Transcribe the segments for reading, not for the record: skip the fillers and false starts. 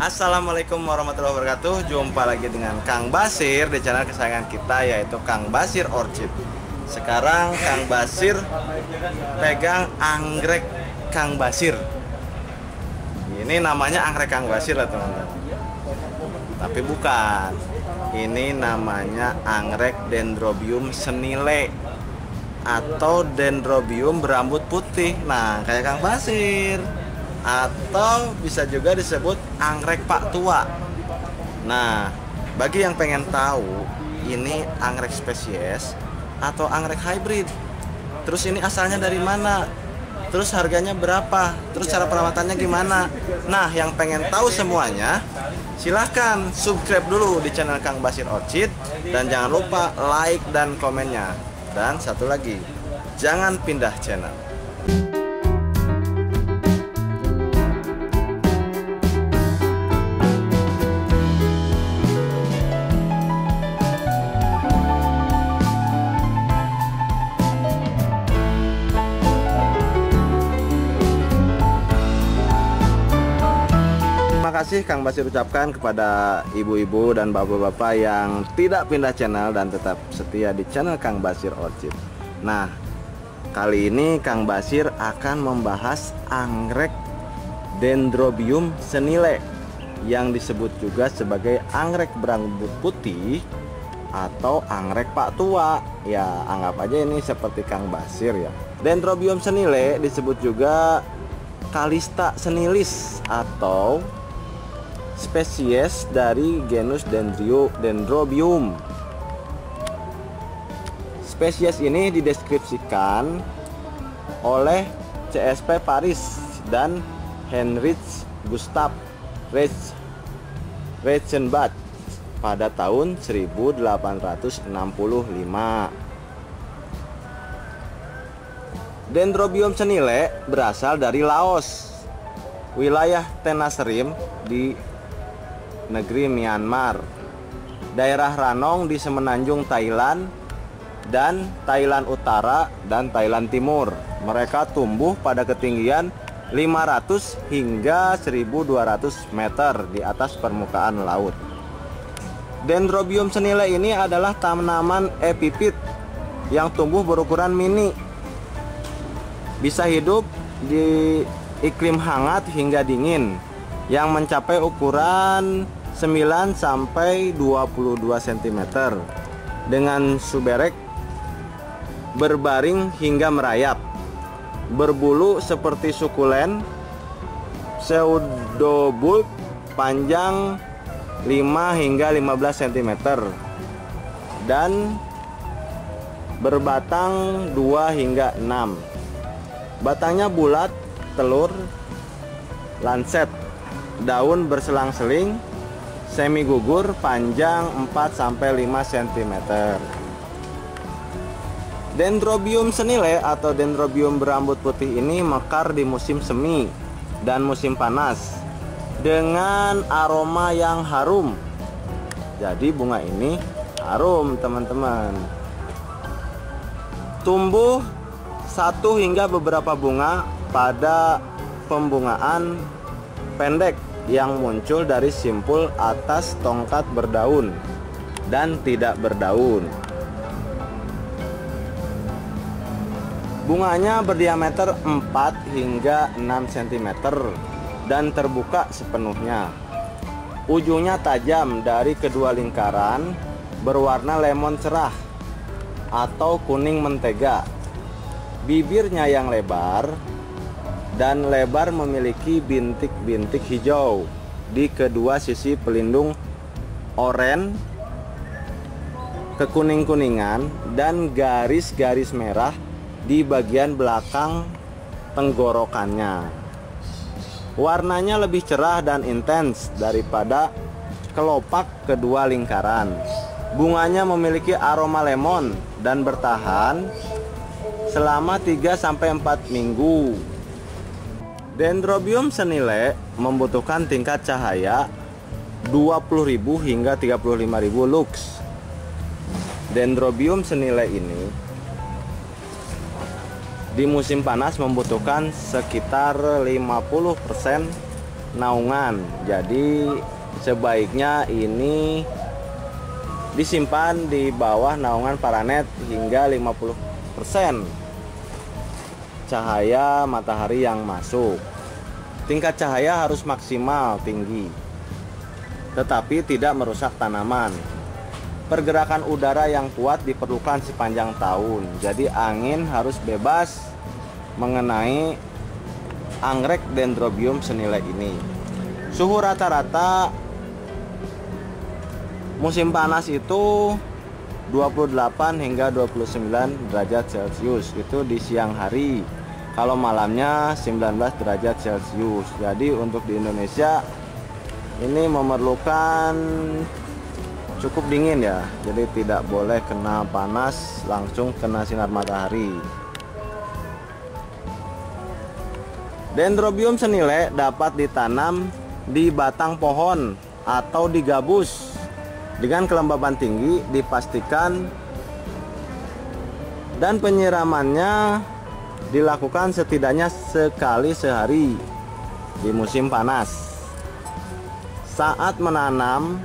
Assalamualaikum warahmatullahi wabarakatuh. Jumpa lagi dengan Kang Basir di channel kesayangan kita, yaitu Kang Basir Orchid. Sekarang Kang Basir pegang anggrek Kang Basir. Ini namanya anggrek Kang Basir lah teman-teman. Tapi bukan. Ini namanya anggrek Dendrobium senile atau Dendrobium berambut putih. Nah, kayak Kang Basir. Atau bisa juga disebut anggrek Pak Tua. Nah, bagi yang pengen tahu ini anggrek spesies atau anggrek hybrid, terus ini asalnya dari mana, terus harganya berapa, terus cara perawatannya gimana, nah yang pengen tahu semuanya silahkan subscribe dulu di channel Kang Basir Orchid, dan jangan lupa like dan komennya. Dan satu lagi, jangan pindah channel. Terima kasih Kang Basir ucapkan kepada ibu-ibu dan bapak-bapak yang tidak pindah channel dan tetap setia di channel Kang Basir Orchid. Nah, kali ini Kang Basir akan membahas anggrek Dendrobium senile yang disebut juga sebagai anggrek berambut putih atau anggrek Pak Tua. Ya, anggap aja ini seperti Kang Basir ya. Dendrobium senile disebut juga Calista senilis atau spesies dari genus Dendrobium. Spesies ini dideskripsikan oleh CSP Paris dan Heinrich Gustav Reichenbach pada tahun 1865. Dendrobium senile berasal dari Laos, wilayah Tenasserim di negeri Myanmar, daerah Ranong di semenanjung Thailand, dan Thailand Utara dan Thailand Timur. Mereka tumbuh pada ketinggian 500 hingga 1200 meter di atas permukaan laut. Dendrobium senile ini adalah tanaman epifit yang tumbuh berukuran mini. Bisa hidup di iklim hangat hingga dingin yang mencapai ukuran 9 sampai 22 cm dengan suberek berbaring hingga merayap, berbulu seperti sukulen, pseudobulb panjang 5 hingga 15 cm dan berbatang 2 hingga 6. Batangnya bulat, telur, lanset, daun berselang-seling, semi gugur, panjang 4-5 cm. Dendrobium senile atau Dendrobium berambut putih ini mekar di musim semi dan musim panas dengan aroma yang harum. Jadi bunga ini harum teman-teman. Tumbuh 1 hingga beberapa bunga pada pembungaan pendek yang muncul dari simpul atas tongkat berdaun dan tidak berdaun. Bunganya berdiameter 4 hingga 6 cm dan terbuka sepenuhnya. Ujungnya tajam dari kedua lingkaran, berwarna lemon cerah atau kuning mentega. Bibirnya yang lebar dan lebar memiliki bintik-bintik hijau di kedua sisi pelindung oranye, kekuning-kuningan, dan garis-garis merah di bagian belakang tenggorokannya. Warnanya lebih cerah dan intens daripada kelopak kedua lingkaran. Bunganya memiliki aroma lemon dan bertahan selama 3-4 minggu. Dendrobium senile membutuhkan tingkat cahaya 20.000 hingga 35.000 lux. Dendrobium senile ini di musim panas membutuhkan sekitar 50% naungan. Jadi sebaiknya ini disimpan di bawah naungan paranet hingga 50% cahaya matahari yang masuk. Tingkat cahaya harus maksimal tinggi, tetapi tidak merusak tanaman. Pergerakan udara yang kuat diperlukan sepanjang tahun. Jadi angin harus bebas mengenai anggrek Dendrobium senile ini. Suhu rata-rata musim panas itu 28 hingga 29 derajat Celcius. Itu di siang hari. Kalau malamnya 19 derajat Celcius. Jadi untuk di Indonesia ini memerlukan cukup dingin ya. Jadi tidak boleh kena panas langsung kena sinar matahari. Dendrobium senile dapat ditanam di batang pohon atau di gabus dengan kelembaban tinggi, dipastikan, dan penyiramannya dilakukan setidaknya sekali sehari di musim panas. Saat menanam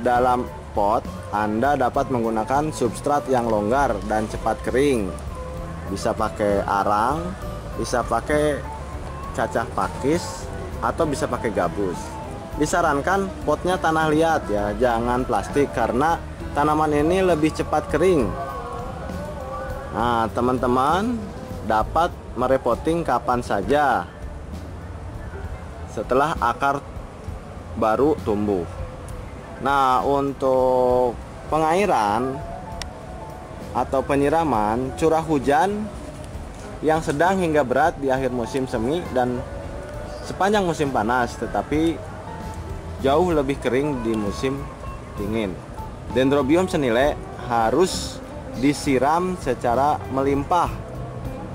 dalam pot, Anda dapat menggunakan substrat yang longgar dan cepat kering. Bisa pakai arang, bisa pakai cacah pakis, atau bisa pakai gabus. Disarankan potnya tanah liat ya, jangan plastik karena tanaman ini lebih cepat kering. Nah, teman-teman dapat merepotting kapan saja setelah akar baru tumbuh. Nah, untuk pengairan atau penyiraman, curah hujan yang sedang hingga berat di akhir musim semi dan sepanjang musim panas, tetapi jauh lebih kering di musim dingin. Dendrobium senile harus disiram secara melimpah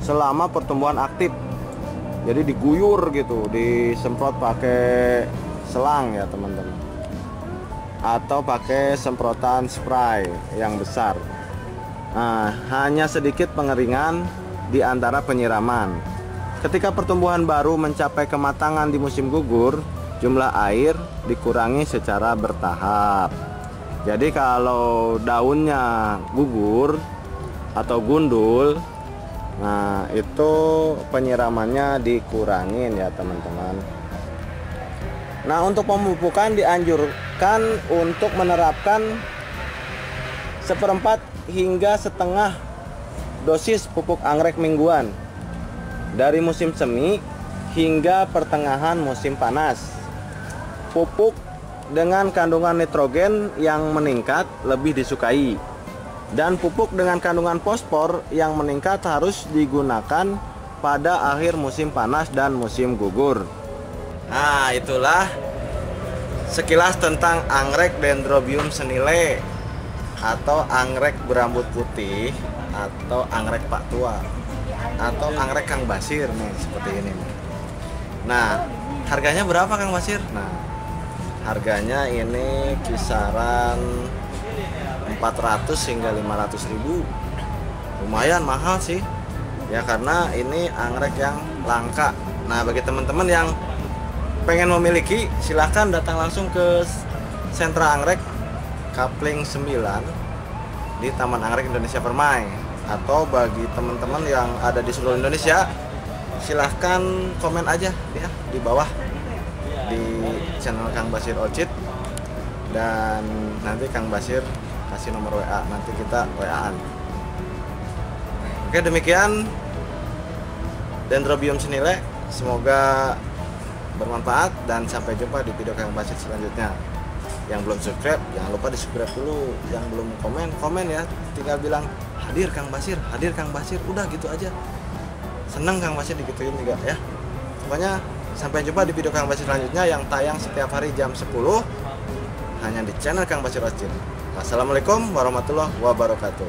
selama pertumbuhan aktif. Jadi diguyur gitu, disemprot pakai selang ya teman-teman, atau pakai semprotan spray yang besar. Nah, hanya sedikit pengeringan di antara penyiraman. Ketika pertumbuhan baru mencapai kematangan di musim gugur, jumlah air dikurangi secara bertahap. Jadi kalau daunnya gugur atau gundul, nah itu penyiramannya dikurangin ya teman-teman. Nah, untuk pemupukan dianjurkan untuk menerapkan 1/4 hingga setengah dosis pupuk anggrek mingguan dari musim semi hingga pertengahan musim panas. Pupuk dengan kandungan nitrogen yang meningkat lebih disukai, dan pupuk dengan kandungan fosfor yang meningkat harus digunakan pada akhir musim panas dan musim gugur. Nah, itulah sekilas tentang anggrek Dendrobium senile atau anggrek berambut putih atau anggrek Pak Tua atau anggrek Kang Basir nih, seperti ini. Nah, harganya berapa Kang Basir? Nah, harganya ini kisaran 400 hingga 500 ribu. Lumayan mahal sih ya, karena ini anggrek yang langka. Nah, bagi teman-teman yang pengen memiliki, silahkan datang langsung ke sentra anggrek Kapling 9 di Taman Anggrek Indonesia Permai. Atau bagi teman-teman yang ada di seluruh Indonesia, silahkan komen aja ya di bawah di channel Kang Basir Orchid, dan nanti Kang Basir kasih nomor WA, nanti kita WA-an. Oke, demikian Dendrobium senile, semoga bermanfaat dan sampai jumpa di video Kang Basir selanjutnya. Yang belum subscribe jangan lupa di subscribe dulu, yang belum komen ya, tinggal bilang hadir Kang Basir, hadir Kang Basir, udah gitu aja. Seneng Kang Basir digituin juga ya. Pokoknya sampai jumpa di video Kang Basir selanjutnya yang tayang setiap hari jam 10 hanya di channel Kang Basir Orchid. Wassalamualaikum warahmatullahi wabarakatuh.